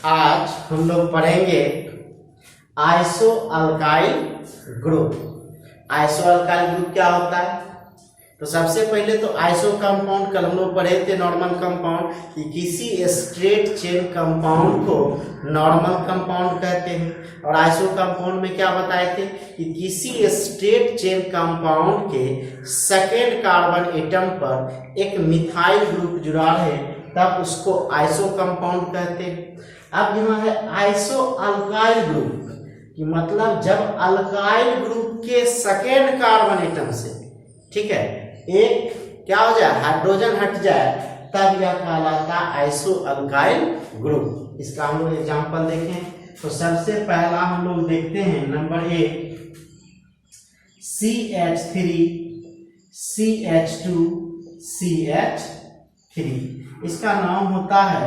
आज हम लोग पढ़ेंगे iso alkyl group. Iso alkyl group क्या होता है? तो सबसे पहले तो आइसो कंपाउंड कल हम लोग पढ़े थे नॉर्मल कंपाउंड, कि किसी स्ट्रेट चेन कंपाउंड को नॉर्मल कंपाउंड कहते हैं। और आइसो कंपाउंड में क्या बताए थे कि किसी स्ट्रेट चेन कंपाउंड के सेकेंड कार्बन एटम पर एक मिथाइल ग्रुप जुड़ा है तब उसको आइसो कंपाउंड कहते हैं। अब यहाँ है आइसो अल्काइल ग्रुप कि मतलब जब अल्काइल ग्रुप के सेकेंड कार्बन एटम से, ठीक है, एक क्या हो जाए, हाइड्रोजन हट जाए, तब यह कहलाता है आइसो अल्काइल ग्रुप। इसका हम लोग एग्जांपल देखें तो सबसे पहला हम लोग देखते हैं नंबर 1 CH3 CH2 CH3। इसका नाम होता है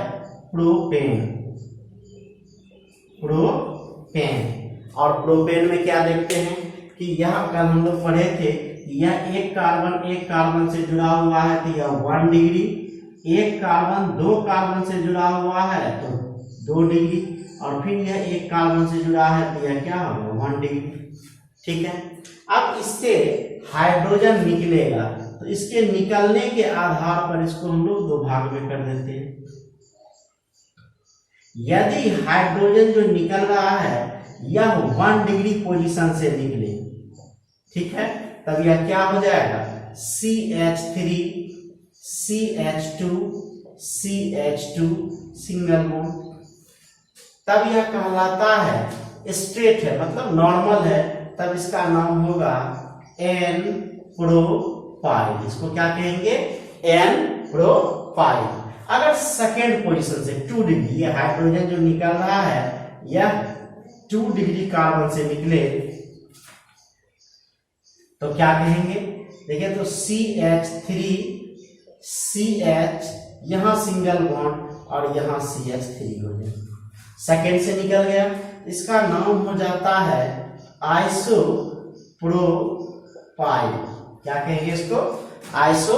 प्रोपेन। और प्रोपेन में क्या देखते हैं कि यह कल हम लोग पढ़े थे, यह एक कार्बन से जुड़ा हुआ है तो यह 1 डिग्री, एक कार्बन 2 कार्बन से जुड़ा हुआ है तो 2 डिग्री, और फिर यह एक कार्बन से जुड़ा है तो यह क्या होगा 1 डिग्री। ठीक है, अब इससे हाइड्रोजन निकलेगा तो इसके निकलने के आधार पर इसको हम लोग 2 भाग में कर देते हैं। यदि हाइड्रोजन जो निकल रहा है यह 1 डिग्री पोजीशन से निकले, ठीक है, तब यह क्या हो जाएगा CH3 CH2 CH2 single bond. तब यह कहलाता है स्ट्रेट है, मतलब नॉर्मल है, तब इसका नाम होगा N प्रोपाइल। इसको क्या कहेंगे? N propyl. अगर सेकेंड पोजीशन से 2 डिग्री, ये हाइड्रोजन जो निकल रहा है यह 2 डिग्री कार्बन से निकले तो क्या कहेंगे? देखिए तो CH3 CH, यहां सिंगल बॉन्ड और यहां CH3 हो गया, सेकेंड से निकल गया, इसका नाम हो जाता है आइसो प्रोपाइल। क्या कहेंगे इसको? Iso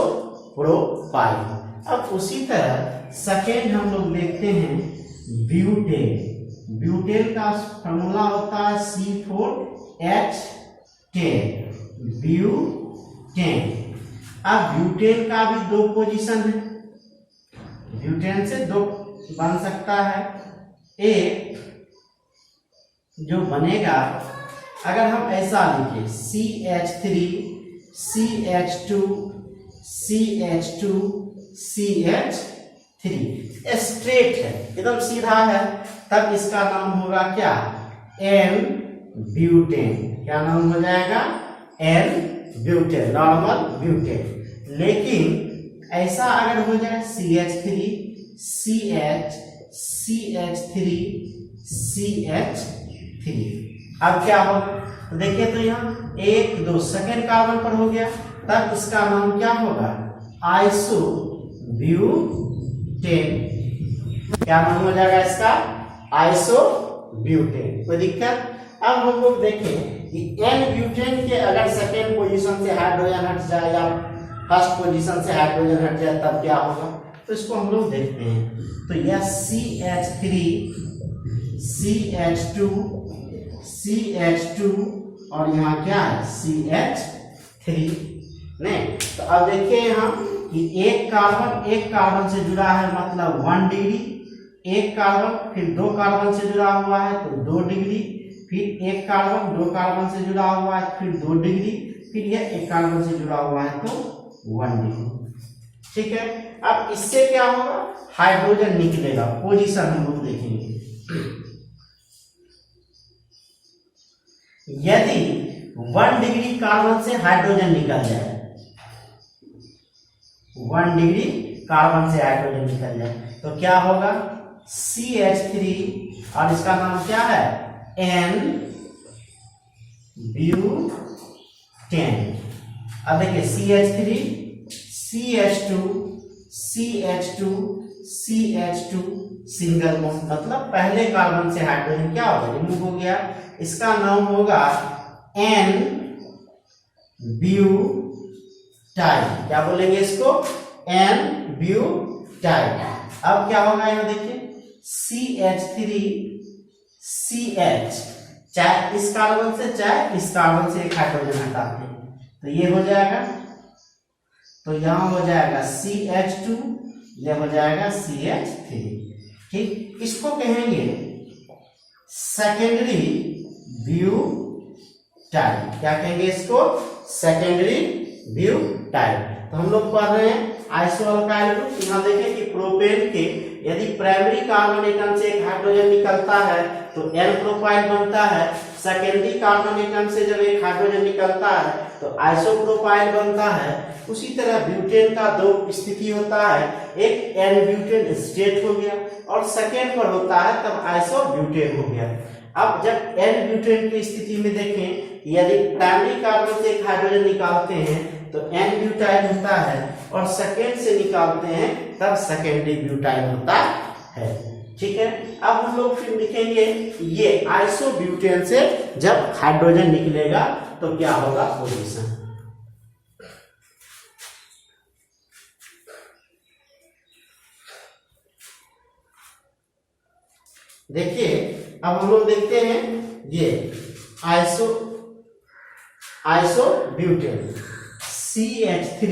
propyl. अब उसी तरह सेकेंड हम लोग देखते हैं ब्यूटेन। ब्यूटेन का फॉर्मूला होता है C4H10 ब्यूटेन। अब ब्यूटेन का भी 2 पोजीशन है, ब्यूटेन से 2 बन सकता है। एक जो बनेगा अगर हम ऐसा लिखें CH3 CH2 CH2 CH3, straight है, एकदम सीधा है, तब इसका नाम होगा क्या? N butane. क्या नाम हो जाएगा? N butane, normal butane. लेकिन ऐसा अगर हो जाए CH3 CH CH3 CH3, अब क्या होगा? तो देखिए तो यहाँ 1 2 सेकेंड कार्बन पर हो गया, तब इसका नाम क्या होगा? Iso butane. क्या नाम हो जाएगा इसका? Iso butane. कोई दिक्कत? अब हम लोग देखें कि N ब्यूटेन के अगर सेकेंड पोजीशन से हाइड्रोजन हट जाए या फर्स्ट पोजीशन से हाइड्रोजन हट जाए तब क्या होगा, तो इसको हम लोग देखते हैं। तो यह CH3 CH2 CH2 और यहाँ क्या है CH3 नहीं। तो अब देखिए यहाँ कि एक कार्बन से जुड़ा है मतलब 1 डिग्री, एक कार्बन फिर 2 कार्बन से जुड़ा हुआ है तो 2 डिग्री, फिर एक कार्बन 2 कार्बन से जुड़ा हुआ है फिर 2 डिग्री, फिर यह एक कार्बन से जुड़ा हुआ है तो 1 डिग्री। ठीक है, अब इससे क्या होगा? हाइड्रोजन निकलेगा, पोजीशन हम लोग देखेंगे। यदि 1 डिग्री कार्बन से हाइड्रोजन निकल जाए, 1 डिग्री कार्बन से हाइड्रोजन निकल जाए तो क्या होगा? CH3 और इसका नाम क्या है? N butane. अब देखिए CH3 CH2 CH2 CH2 single bond, मतलब पहले कार्बन से हाइड्रोजन क्या होगा? रिमूव हो गया, इसका नाम होगा N ब्यूटाइल। क्या बोलेंगे इसको? N butyl. अब क्या होगा यहाँ देखिए CH3 CH, चाहे इस कार्बन से चाहे इस कार्बन से एक हाइड्रोजन हटाते हैं तो ये हो जाएगा, तो यहां हो जाएगा CH2, यह हो जाएगा CH3। ठीक, इसको कहेंगे सेकेंडरी ब्यूटाइल। क्या कहेंगे इसको? Secondary butyl. तो हम लोग पढ़ रहे हैं आइसोअल्काइल ग्रुप। यहाँ देखें कि प्रोपेन के यदि प्राइमरी कार्बन एटम से एक हाइड्रोजन निकलता है तो एन प्रोपाइल बनता है, सेकेंडरी कार्बन एटम से जब एक हाइड्रोजन निकलता है तो आइसोप्रोपाइल बनता है। उसी तरह ब्यूटेन का दो स्थिति होता है, एक एन ब्यूटेन स्टेट हो गया और सेकेंड पर होता है तब आइसोब्यूटेन हो गया। अब जब एन ब्यूटेन की स्थिति में देखें, यदि प्राइमरी कार्बन से एक हाइड्रोजन निकालते हैं तो एन ब्यूटाइल होता है और सेकेंड से निकालते हैं तब सेकेंडरी ब्यूटाइल होता है। ठीक है, अब हम लोग फिर लिखेंगे ये आइसोब्यूटेन से जब हाइड्रोजन निकलेगा तो क्या होगा पोजीशन। देखिए अब हम लोग देखते हैं ये आइसोब्यूटेन CH3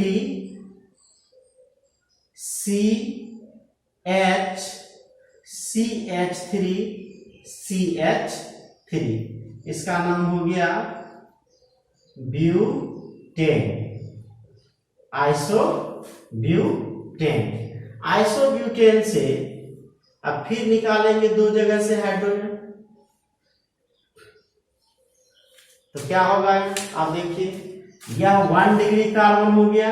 CH3 CH3, इसका नाम हो गया ब्यूटेन, आइसोब्यूटेन। आइसोब्यूटेन से अब फिर निकालेंगे दो जगह से हाइड्रोजन तो क्या होगा? आप देखिए यह 1 डिग्री कार्बन हो गया,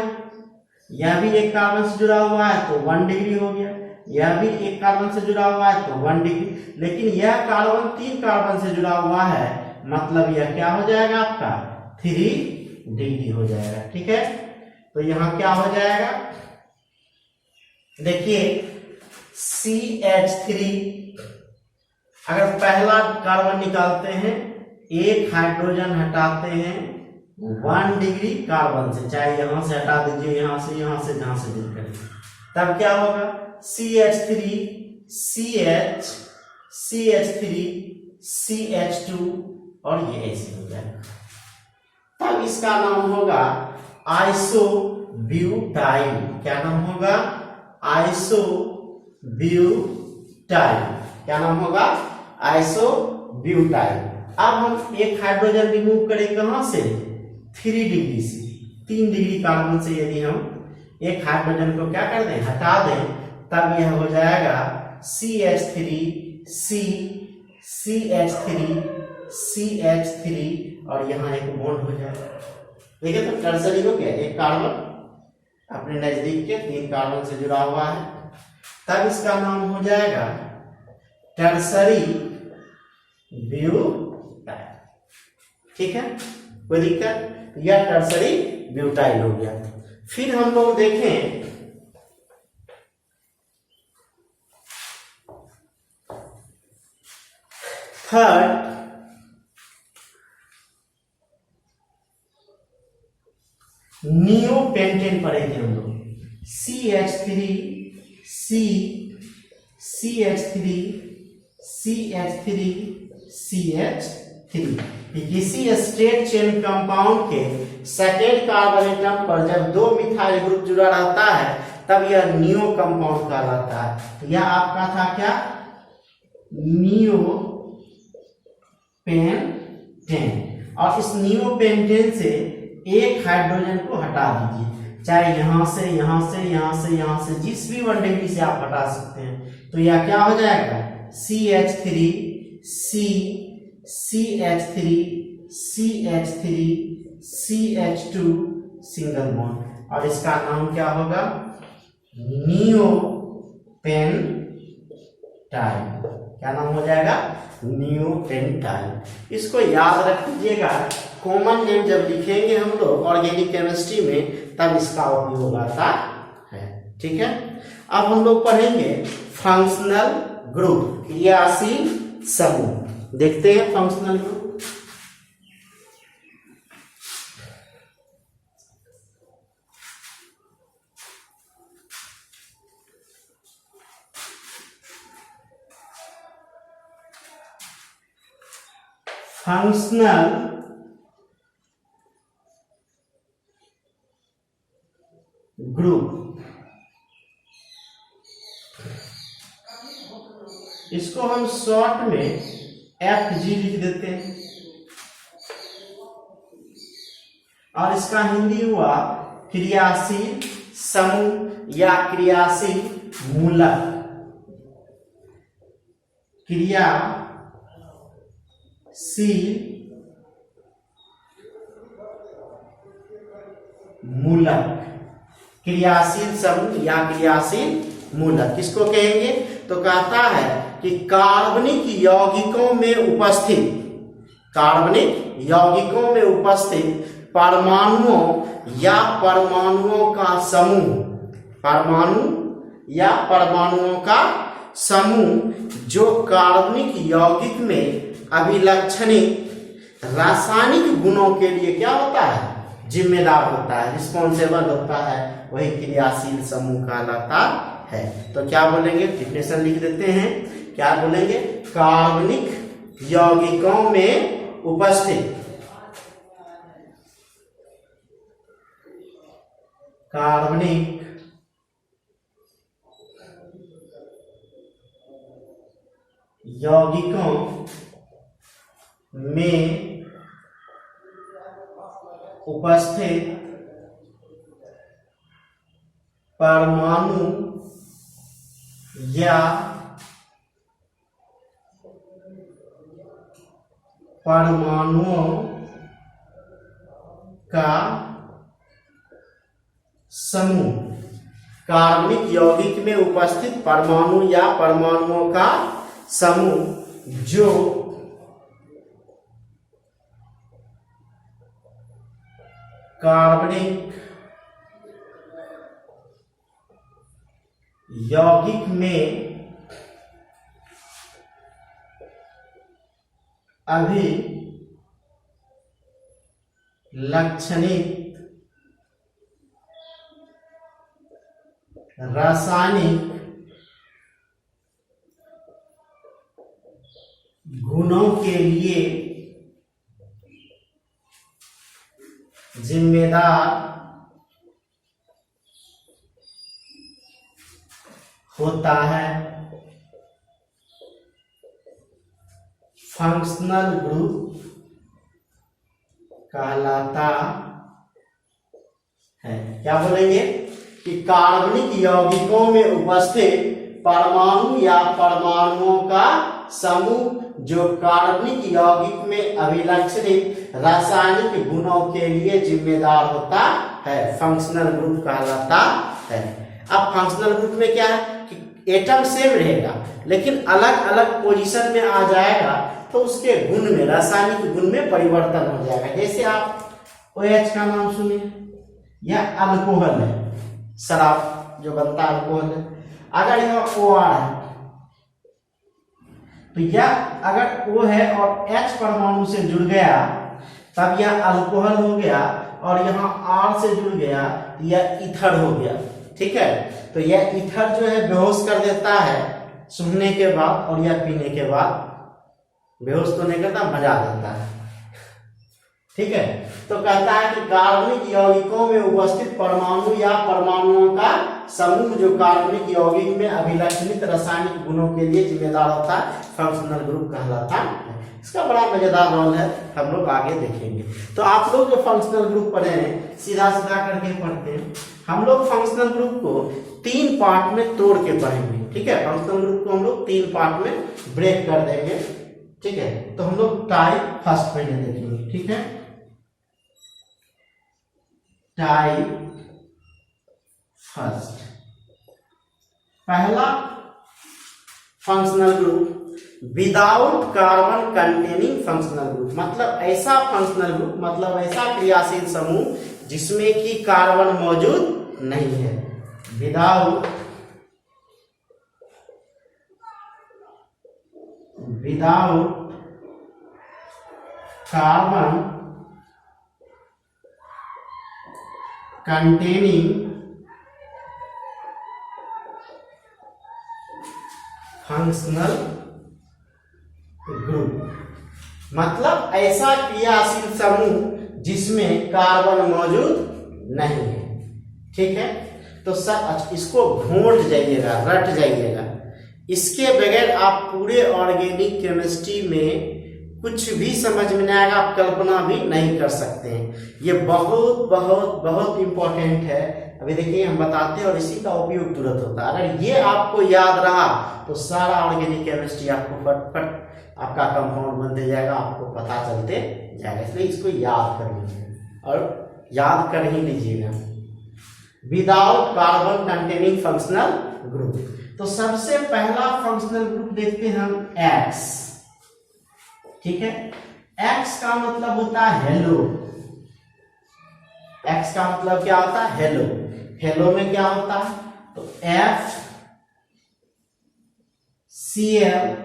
यह भी एक कार्बन से जुड़ा हुआ है तो 1 डिग्री हो गया, यह भी एक कार्बन से जुड़ा हुआ है तो 1 डिग्री, लेकिन यह कार्बन 3 कार्बन से जुड़ा हुआ है मतलब यह क्या हो जाएगा आपका 3 डिग्री हो जाएगा। ठीक है, तो यहां क्या हो जाएगा? देखिए CH3 अगर पहला कार्बन निकालते हैं, एक हाइड्रोजन हटाते हैं 1 डिग्री कार्बन से, चाहे यहां से हटा दीजिए, यहां से जहां से दिल करें, तब क्या होगा? CH3 CH CH3 CH2 और ये ऐसे हो जाएगा, तब इसका नाम होगा आइसोब्यूटाइल। क्या नाम होगा? आइसोब्यूटाइल। क्या नाम होगा? आइसोब्यूटाइल। अब हम एक हाइड्रोजन रिमूव करें कहां से? 3 डिग्री से, 3 डिग्री कार्बन से यदि हम एक हाइड्रोजन को क्या कर दें? हटा दें, तब यह हो जाएगा CH3 CH3 CH3 और यहाँ एक बॉन्ड हो जाएगा। देखिए तो टर्सरी हो गया, एक कार्बन अपने नजदीक के 3 कार्बन से जुड़ा हुआ है, तब इसका नाम हो जाएगा टर्सरी ब्यूटाइल। ठीक है, कोई दिक्कत? यह टर्सरी ब्यूटाइल हो गया। फिर हम लोग देखें थर्ड नियोपेंटेन पढ़ेंगे हम लोग। CH3 CH3 CH3 CH3, किसी स्ट्रेट चेन कंपाउंड के सेकेंड कार्बन एटम पर जब 2 मिथाइल ग्रुप जुड़ा रहता है तब यह नियो कंपाउंड कहलाता है। तो यह आपका था क्या? नियोपेंटेन। और इस नियोपेंटेन से एक हाइड्रोजन को हटा दीजिए, चाहे यहां से यहां से यहां से यहां से, जिस भी 1 डिग्री से आप हटा सकते हैं। तो यह क्या हो जाएगा? CH3 CH3 CH3 CH2 single bond, और इसका नाम क्या होगा? नियोपेंटाइल। क्या नाम हो जाएगा? नियोपेंटाइल। इसको याद रख लीजिएगा, कॉमन नेम जब लिखेंगे हम लोग ऑर्गेनिक केमिस्ट्री में तब इसका उपयोग आता है। ठीक है, अब हम लोग पढ़ेंगे फंक्शनल ग्रुप, क्रियाशील समूह। देखते हैं फंक्शनल ग्रुप। फंक्शनल ग्रुप, इसको हम शॉर्ट में FG लिख देते हैं, और इसका हिंदी हुआ क्रियाशील समूह या क्रियाशील मूलक। क्रियाशील मूलक, क्रियाशील समूह या क्रियाशील मूलक किसको कहेंगे? तो कहता है कि कार्बनिक यौगिकों में उपस्थित, कार्बनिक यौगिकों में उपस्थित परमाणुओं या परमाणुओं का समूह, परमाणु या परमाणुओं का समूह जो कार्बनिक यौगिक में अभिलक्षणित रासायनिक गुणों के लिए क्या होता है? जिम्मेदार होता है, रिस्पॉन्सिबल होता है, वही क्रियाशील समूह कहलाता है। तो क्या बोलेंगे? डिफिनेशन लिख देते हैं। क्या बोलेंगे? कार्बनिक यौगिकों में उपस्थित, कार्बनिक यौगिकों में उपस्थित परमाणु या परमाणुओं का समूह, कार्बनिक यौगिक में उपस्थित परमाणु या परमाणुओं का समूह जो कार्बनिक यौगिक में अभिलक्षणित रासायनिक गुणों के लिए जिम्मेदार होता है। फंक्शनल ग्रुप कहलाता है। क्या बोलेंगे? कि कार्बनिक यौगिकों में उपस्थित परमाणु या परमाणुओं का समूह जो कार्बनिक यौगिक में अभिलक्षणित रासायनिक गुणों के लिए जिम्मेदार होता है, फंक्शनल ग्रुप कहलाता है। अब फंक्शनल ग्रुप में क्या है कि एटम सेम रहेगा लेकिन अलग अलग पोजीशन में आ जाएगा, तो उसके गुण में, रासायनिक गुण में परिवर्तन हो जाएगा। जैसे आप OH का नाम सुनिए, यह अल्कोहल है, शराब जो बनता है अल्कोहल है। अगर यह OR है तो यह अगर O है और H परमाणु से जुड़ गया तब यह अल्कोहल हो गया, और यहाँ R से जुड़ गया तो यह ईथर हो गया। ठीक है, तो यह ईथर जो है बेहोश कर देता है सूंघने के बाद, और यह पीने के बाद बेहोश तो नहीं करता, मजा देता है। ठीक है, तो कहता है कि कार्बनिक यौगिकों में उपस्थित परमाणु या परमाणुओं का समूह जो कार्बनिक यौगिक में अभिलक्षणित रासायनिक गुणों के लिए जिम्मेदार होता है, फंक्शनल ग्रुप कहलाता है। इसका बड़ा मजेदार रोल है, हम लोग आगे देखेंगे। तो आप लोग जो फंक्शनल ग्रुप पढ़े हैं सीधा सीधा करके पढ़ते हैं। हम लोग फंक्शनल ग्रुप को 3 पार्ट में तोड़ के पढ़ेंगे। ठीक है, फंक्शनल ग्रुप को हम लोग 3 पार्ट में ब्रेक कर देंगे। ठीक है, तो हम लोग टाइप फर्स्ट पहले देखेंगे। ठीक है, टाइप फर्स्ट, पहला functional group without carbon containing functional group, मतलब ऐसा फंक्शनल ग्रुप, मतलब ऐसा क्रियाशील समूह जिसमें कि कार्बन मौजूद नहीं है। Without carbon containing functional group, मतलब ऐसा क्रियाशील समूह जिसमें कार्बन मौजूद नहीं है। ठीक है, तो सब इसको घोंट जाइएगा, रट जाइएगा। इसके बगैर आप पूरे ऑर्गेनिक केमिस्ट्री में कुछ भी समझ में नहीं आएगा, आप कल्पना भी नहीं कर सकते हैं। ये बहुत बहुत बहुत इंपॉर्टेंट है। अभी देखिए हम बताते हैं और इसी का उपयोग तुरंत होता है। अगर ये आपको याद रहा तो सारा ऑर्गेनिक केमिस्ट्री आपको फटफट आपका कंपाउंड बनते जाएगा, आपको पता चलते जाएगा। इसलिए इसको याद कर लीजिए और याद कर ही लीजिएगा। Without carbon containing functional group, तो सबसे पहला फंक्शनल ग्रुप देखते हैं हम एक्स। ठीक है, एक्स का मतलब होता है हेलो। एक्स का मतलब क्या होता है? हेलो। हेलो में क्या होता है? तो F C L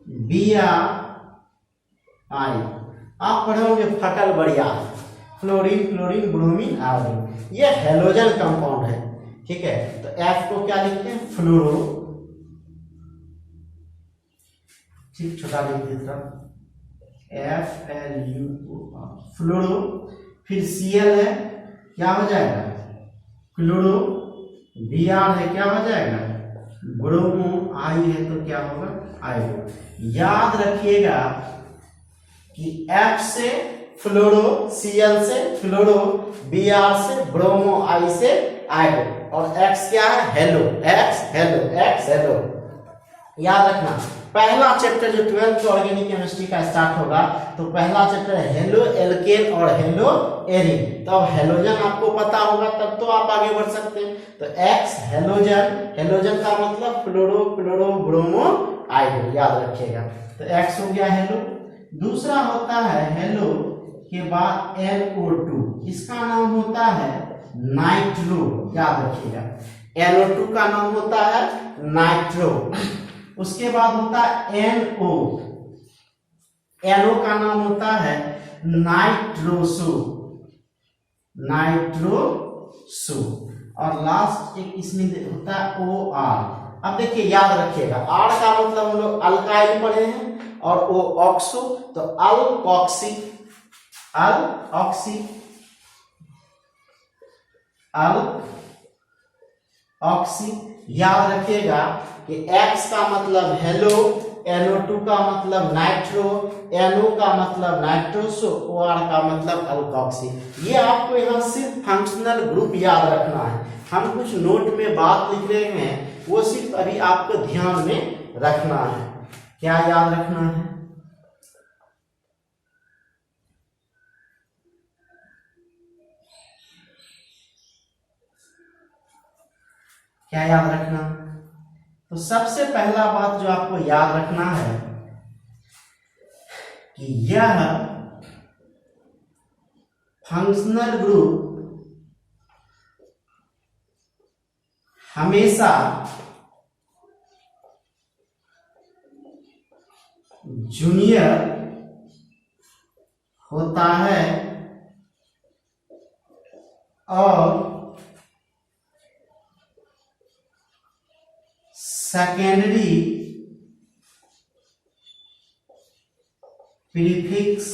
B R I, आप पढ़ोगे फटल बढ़िया, फ्लोरीन क्लोरीन ब्रोमीन आयोडीन, ये हेलोजन कंपाउंड है। ठीक है, तो एफ को क्या लिखते हैं? फ्लोरो, ठीक छोटा लिख देता एफ एल यू फ्लोरो। फिर सी एल है, क्या हो जाएगा? क्लोरो। बी आर है, क्या हो जाएगा? ब्रोमो। आई है तो क्या होगा? आयोडो। याद रखिएगा कि एफ से फ्लोरो, सी एल से फ्लोरो, बी आर से ब्रोमो, आई से आयोडो, और एक्स क्या है? Hello. X hello, x hello. याद रखना, पहला चैप्टर जो 12th ऑर्गेनिक केमिस्ट्री का स्टार्ट होगा तो पहला चैप्टर हेलो एल्केन और हेलो एरिन। तो अब हेलोजन आपको पता होगा तब तो आप आगे बढ़ सकते हैं। तो एक्स हेलोजन, हेलोजन का मतलब फ्लोरो क्लोरो ब्रोमो आयोडो, याद रखिएगा। तो एक्स हो गया हेलो। दूसरा होता है हेलो के बाद NO2, इसका नाम होता है नाइट्रो, याद रखिएगा। NO2 का नाम होता है नाइट्रो। उसके बाद होता है NO, NO का नाम होता है नाइट्रोसो, नाइट्रोसो। और लास्ट एक इसमें होता है OR। अब देखिए याद रखिएगा, R का मतलब हम लोग अल्काइल पढ़े हैं और O ऑक्सो, तो अल्कॉक्सी, अल्ऑक्सी, अल्ऑक्सी। याद रखिएगा कि X का मतलब हेलो, NO2 का मतलब नाइट्रो, NO का मतलब नाइट्रोसो, OR का मतलब अल्कॉक्सी। ये आपको यहाँ सिर्फ फंक्शनल ग्रुप याद रखना है। हम कुछ नोट में बात लिख रहे हैं, वो सिर्फ अभी आपको ध्यान में रखना है। क्या याद रखना है? क्या याद रखना? तो सबसे पहला बात जो आपको याद रखना है कि यह फंक्शनल ग्रुप हमेशा जूनियर होता है और सेकेंडरी प्रीफिक्स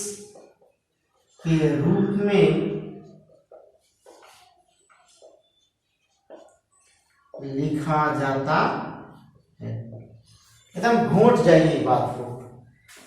के रूप में लिखा जाता है। एकदम घोट जाइए बात को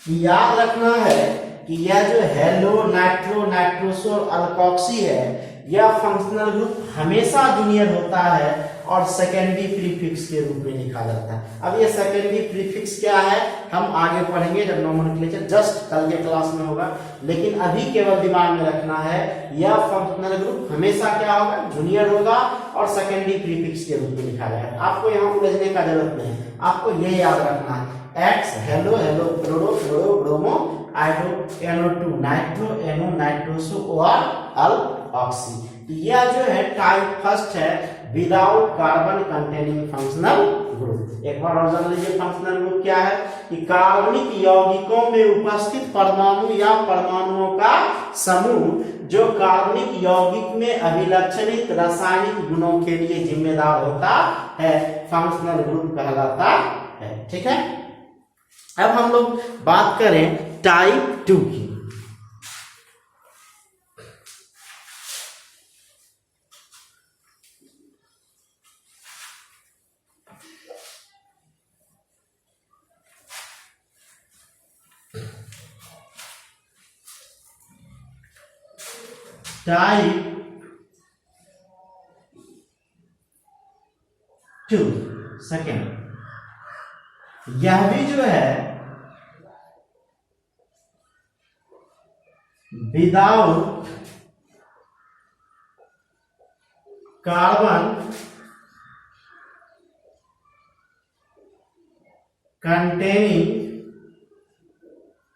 कि याद रखना है कि यह जो हेलो, नाइट्रो, नाइट्रोसो और अल्कॉक्सी है, यह फंक्शनल ग्रुप हमेशा जूनियर होता है और सेकेंडरी प्रीफिक्स के रूप में लिखा जाता है। अब ये सेकेंडरी प्रीफिक्स क्या है हम आगे पढ़ेंगे जब नोमेनक्लेचर जस्ट कल के क्लास में होगा, लेकिन अभी केवल दिमाग में रखना है यह फंक्शनल ग्रुप हमेशा क्या होगा? जूनियर होगा और सेकेंडरी प्रीफिक्स के रूप में लिखा जाएगा। आपको यहाँ उलझने का जरूरत नहीं है, आपको ये याद रखना है x hello, hello chloro chloro bromo iodo, NO2 nitro, NO nitroso, OR अल्ऑक्सी। यह जो है टाइप फर्स्ट है without carbon containing functional group. एक बार और जान लीजिए फंक्शनल ग्रुप क्या है कि कार्बनिक यौगिकों में उपस्थित परमाणु या परमाणुओं का समूह जो कार्बनिक यौगिक में अभिलक्षणित रासायनिक गुणों के लिए जिम्मेदार होता है, फंक्शनल ग्रुप कहलाता है। ठीक है, अब हम लोग बात करें टाइप 2 की। टाइप 2 सेकेंड, यह भी जो है without carbon containing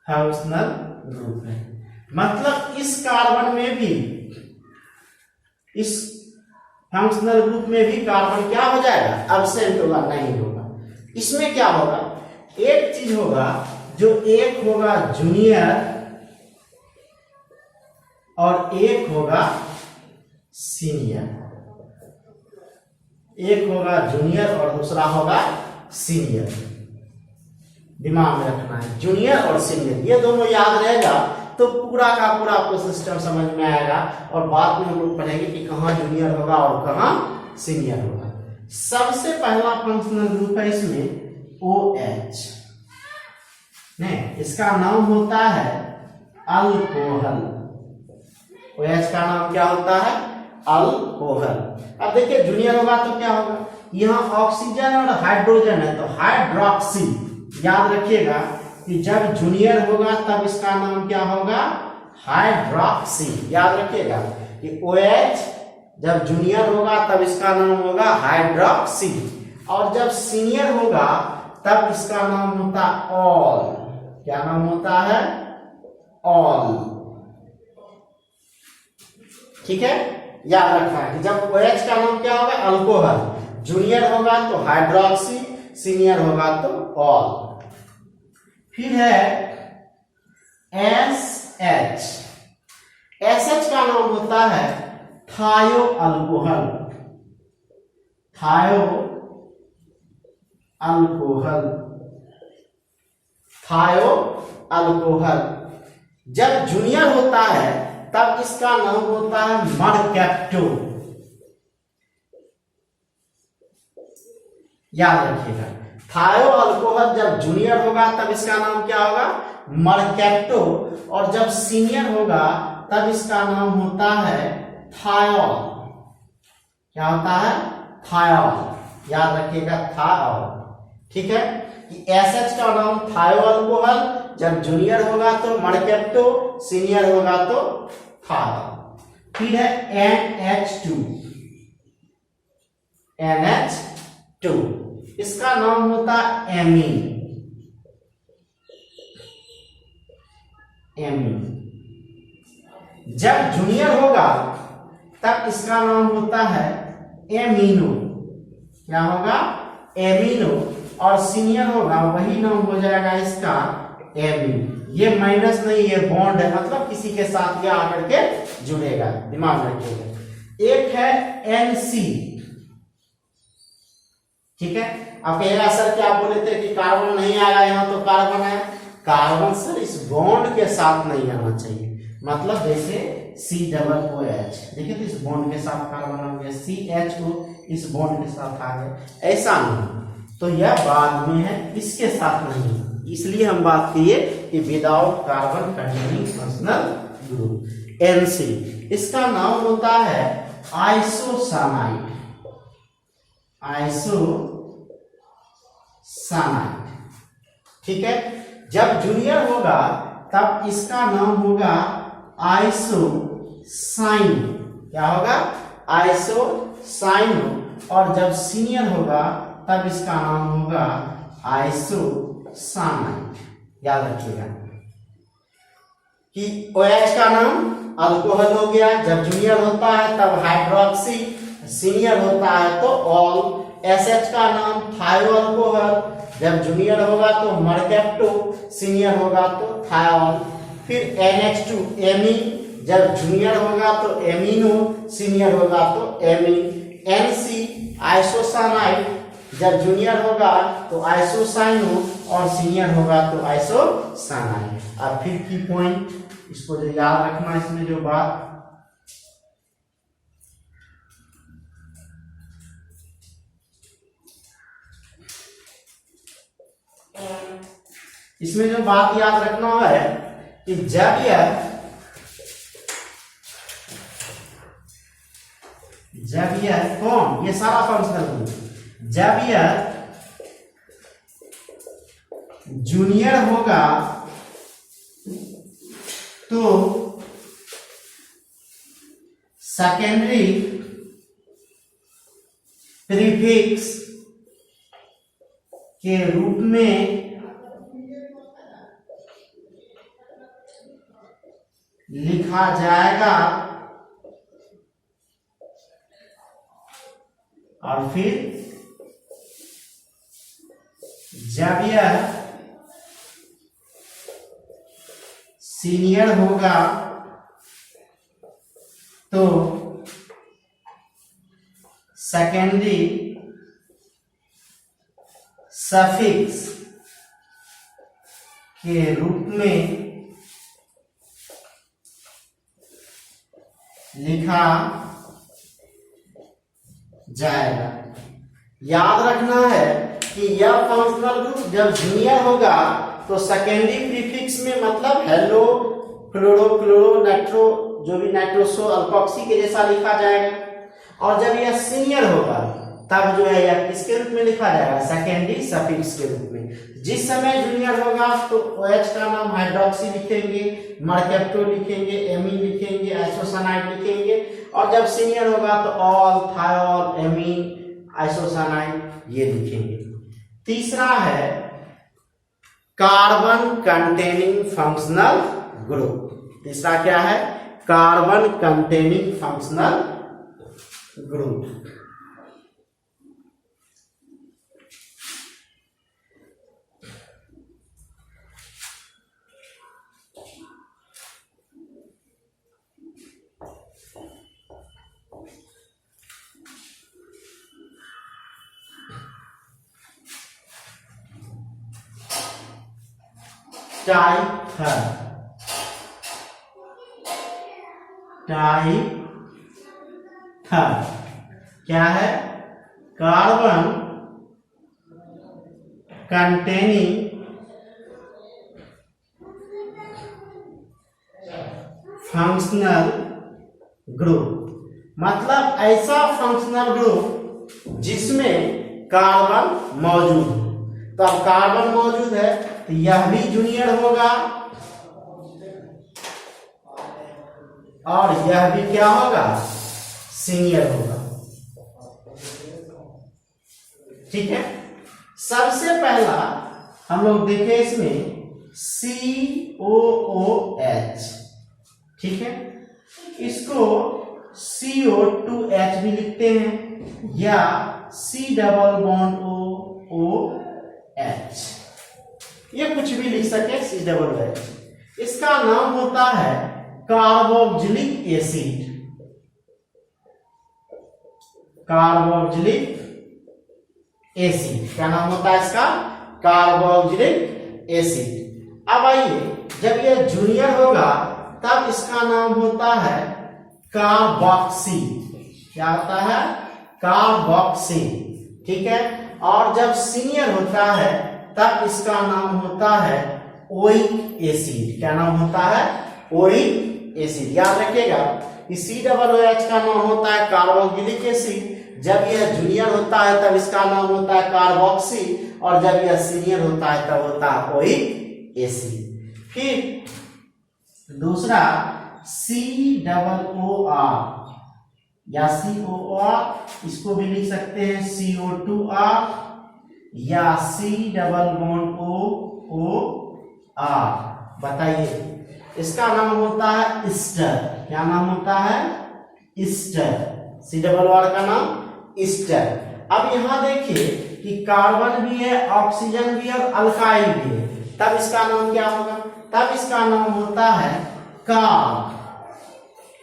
functional group है। मतलब इस कार्बन में भी, इस फंक्शनल ग्रुप में भी कार्बन क्या हो जाएगा, एब्सेंट होगा, नहीं होगा। इसमें क्या होगा, एक चीज होगा जो एक होगा जूनियर और एक होगा सीनियर। एक होगा जूनियर और दूसरा होगा सीनियर। दिमाग में रखना है, जूनियर और सीनियर, ये दोनों याद रहेगा तो पूरा का पूरा आपको सिस्टम समझ में आएगा। और बाद में हम लोग पढ़ेंगे कि कहाँ जूनियर होगा और कहाँ सीनियर होगा। सबसे पहला फंक्शनल ग्रुप है इसमें OH, नहीं, इसका नाम होता है अल्कोहल। OH का नाम क्या होता है, अल्कोहल। अब देखिए जूनियर होगा तो क्या होगा, यहाँ ऑक्सीजन और हाइड्रोजन है तो हाइड्रोक्सी। याद रखिएगा कि जब जूनियर होगा तब इसका नाम क्या होगा, हाइड्रोक्सी। याद रखिएगा कि OH जब जूनियर होगा तब इसका नाम होगा हाइड्रोक्सी, और जब सीनियर होगा तब इसका नाम होता ऑल। क्या नाम होता है, ऑल। ठीक है, याद रखना है कि जब OH का नाम क्या होगा, अल्कोहल, जूनियर होगा तो हाइड्रोक्सी, सीनियर होगा तो ऑल। फिर है SH। SH का नाम होता है थायो अल्कोहल। थायो अल्कोहल, थायो अल्कोहल। जब जूनियर होता है तब इसका नाम होता है मर्कैप्टो। याद रखिएगा, थायो अल्कोहल जब जूनियर होगा तब इसका नाम क्या होगा, मर्कैप्टो, और जब सीनियर होगा तब इसका नाम होता है थायोल। क्या होता है, थायोल। याद रखिएगा, थायोल। ठीक है, कि SH का नाम थायो अल्कोहल, जब जूनियर होगा तो मर्कैप्टो, सीनियर होगा तो थायोल। फिर है NH2। NH2 इसका नाम होता है एमीन। एमीन जब जूनियर होगा तब इसका नाम होता है एमीनो। क्या होगा, एमीनो, और सीनियर होगा वही नाम हो जाएगा इसका एमीन। ये माइनस नहीं, ये बॉन्ड है, मतलब किसी के साथ ये आकर के जुड़ेगा, दिमाग में रखिएगा। एक है NC। ठीक है, आप कहेगा सर क्या बोले थे कि कार्बन नहीं आएगा, यहाँ तो कार्बन है। कार्बन सर इस बॉन्ड के साथ नहीं आना चाहिए, मतलब जैसे COOH, देखिए तो इस बॉन्ड के साथ कार्बन आ गया, CHO इस बॉन्ड के साथ आ गया, ऐसा नहीं। तो यह बाद में है, इसके साथ नहीं। इसलिए हम बात किए कि without carbon containing functional group NC। इसका नाम होता है आइसोसानाइड। आइसोसानाइड। ठीक है, जब जूनियर होगा तब इसका नाम होगा आइसोसाइन। क्या होगा, आइसोसाइनो, और जब सीनियर होगा तब इसका नाम होगा आइसोसानाइड। याद रखिएगा कि OH का नाम अल्कोहल हो गया, जब जूनियर होता है तब हाइड्रोक्सी, सीनियर होता है तो ऑल। SH का नाम थायो अल्कोहल, जब जूनियर होगा तो मर्कैप्टो, सीनियर होगा तो थायोल। फिर NH2 एमीन, जब जूनियर होगा तो एमीनो, सीनियर होगा तो एमीन। NC आइसोसानाइड, जब जूनियर होगा तो आइसोसाइनो और सीनियर होगा तो आइसोसानाइन। अब फिर की पॉइंट, इसको जो याद रखना, इसमें जो बात याद रखना है कि जब यह कौन, ये सारा फंक्शनल ग्रुप जब यह जूनियर होगा तो सेकेंडरी प्रीफिक्स के रूप में लिखा जाएगा और फिर जब यह सीनियर होगा तो सेकेंडरी सफिक्स के रूप में लिखा जाएगा। याद रखना है कि यह फंक्शनल ग्रुप जब जूनियर होगा तो सेकेंडरी प्रीफिक्स में मतलब हेलो, फ्लोरो, क्लोरो, नाइट्रो, जो भी नाइट्रोसो, अल्कोक्सी के जैसा लिखा जाएगा। और जब यह सीनियर होगा तब जो है यह किसके रूप में लिखा जाएगा, सेकेंडरी सफिक्स के रूप में। जिस समय जूनियर होगा तो OH का नाम हाइड्रोक्सी लिखेंगे, मर्केप्टो लिखेंगे, एमीन लिखेंगे, आइसोसानाइड लिखेंगे। और जब सीनियर होगा तो ऑल, थायोल, एमीन, आइसोसानाइड ये लिखेंगे। तीसरा है कार्बन कंटेनिंग फंक्शनल ग्रुप। तीसरा क्या है, कार्बन कंटेनिंग फंक्शनल ग्रुप। टाइथर क्या है, कार्बन कंटेनिंग फंक्शनल ग्रुप। मतलब ऐसा फंक्शनल ग्रुप जिसमें कार्बन मौजूद हो। तो अब कार्बन मौजूद है तो यह भी जूनियर होगा और यह भी क्या होगा, सीनियर होगा। ठीक है, सबसे पहला हम लोग देखें इसमें COOH। ठीक है, इसको CO2H भी लिखते हैं या C डबल बॉन्ड OH, ये कुछ भी लिख सके, C डबल OH। इसका नाम होता है कार्बोक्जिलिक एसिड। कार्बोक्जिलिक एसिड क्या नाम होता है इसका, कार्बोक्जिलिक एसिड। अब आइए, जब यह जूनियर होगा तब इसका नाम होता है कार्बोक्सी। क्या होता है, कार्बोक्सी। ठीक है, और जब सीनियर होता है तब इसका नाम होता है ओइक एसिड। क्या नाम होता है, ओइक एसिड। याद रखिएगा कि COOH का नाम होता है कार्बोक्जिलिक एसिड। जब यह जूनियर होता है तब इसका नाम होता है कार्बोक्सी, और जब यह सीनियर होता है तब होता है ओइक एसिड। फिर दूसरा COOR या COOR, इसको भी लिख सकते हैं CO2R या C डबल बॉन्ड OR। बताइए, इसका नाम होता है ईस्टर। क्या नाम होता है, ईस्टर। C डबल OR का नाम ईस्टर। अब यहां देखिए कि कार्बन भी है, ऑक्सीजन भी है और अल्काइल भी है, तब इसका नाम क्या होगा, तब इसका नाम होता है कार्ब।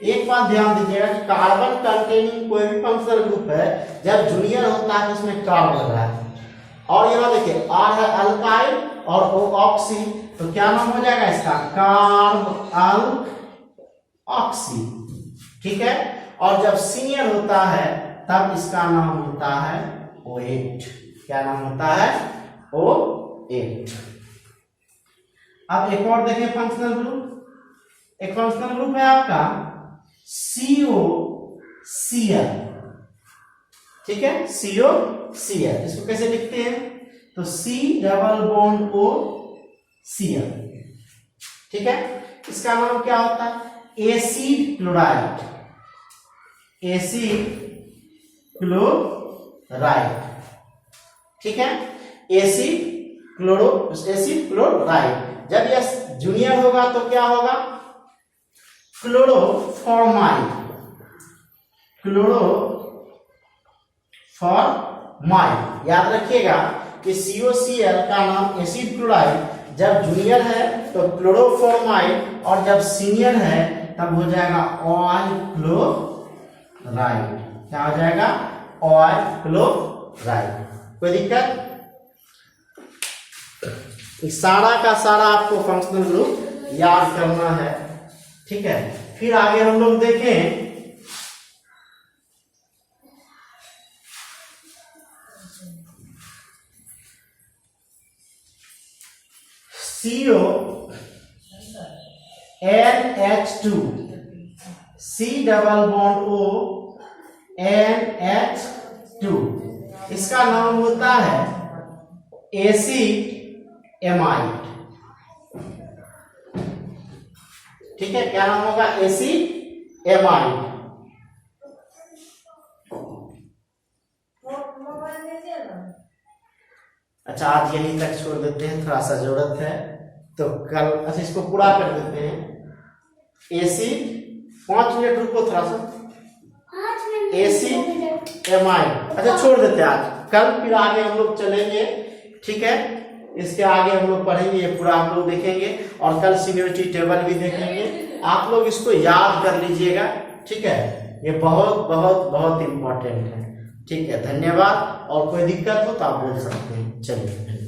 एक बात ध्यान दीजिएगा कि कार्बन कंटेनिंग कोई भी फंक्शनल ग्रुप है, जब जूनियर होता है तो उसमें कार्ब लग रहा है। और यहाँ देखिए R है अल्काइल और O ऑक्सी, तो क्या नाम हो जाएगा इसका? Carbalkoxy. ठीक है। और जब सीनियर होता है तब इसका नाम होता है O8। क्या नाम होता है? O8। अब एक और देखिए फंक्शनल ग्रुप। एक फंक्शनल ग्रुप है आपका COCl। ठीक है, COCl। इसको कैसे लिखते हैं? तो C double bond O Cl। ठीक है। इसका नाम क्या होता है? Acid chloride. Acid chloride. ठीक है, एसिड क्लोराइड। जब यह जूनियर होगा तो क्या होगा? क्लोरोफॉर्माइड। क्लोरोफॉर्माइड। याद रखिएगा कि COCl का नाम एसिड क्लोराइड जब जूनियर है तो क्लोरोफॉर्माइड, और जब सीनियर है तब हो जाएगा ऑयल क्लोराइड। क्या हो जाएगा? Oil chloride. कोई दिक्कत? सारा का सारा आपको फंक्शनल ग्रुप याद करना है। ठीक है। फिर आगे हम लोग देखें CONH2, C double bond O NH2, इसका नाम होता है एसिड एमाइड। ठीक है, क्या नाम होगा? Acid amide. अच्छा, आज यहीं तक छोड़ देते हैं, थोड़ा सा जरूरत है तो कल। अच्छा, इसको पूरा कर देते हैं। एसिड 5 मिनट रुको, थोड़ा सा। Acid amide. अच्छा, छोड़ देते हैं आज, कल फिर आगे हम लोग चलेंगे। ठीक है, इसके आगे हम लोग पढ़ेंगे, ये पूरा हम लोग देखेंगे और कल सीनियरिटी टेबल भी देखेंगे। आप लोग इसको याद कर लीजिएगा। ठीक है, ये बहुत बहुत बहुत इंपॉर्टेंट है। ठीक है, धन्यवाद। और कोई दिक्कत हो तो आप बोल सकते हैं। चलिए।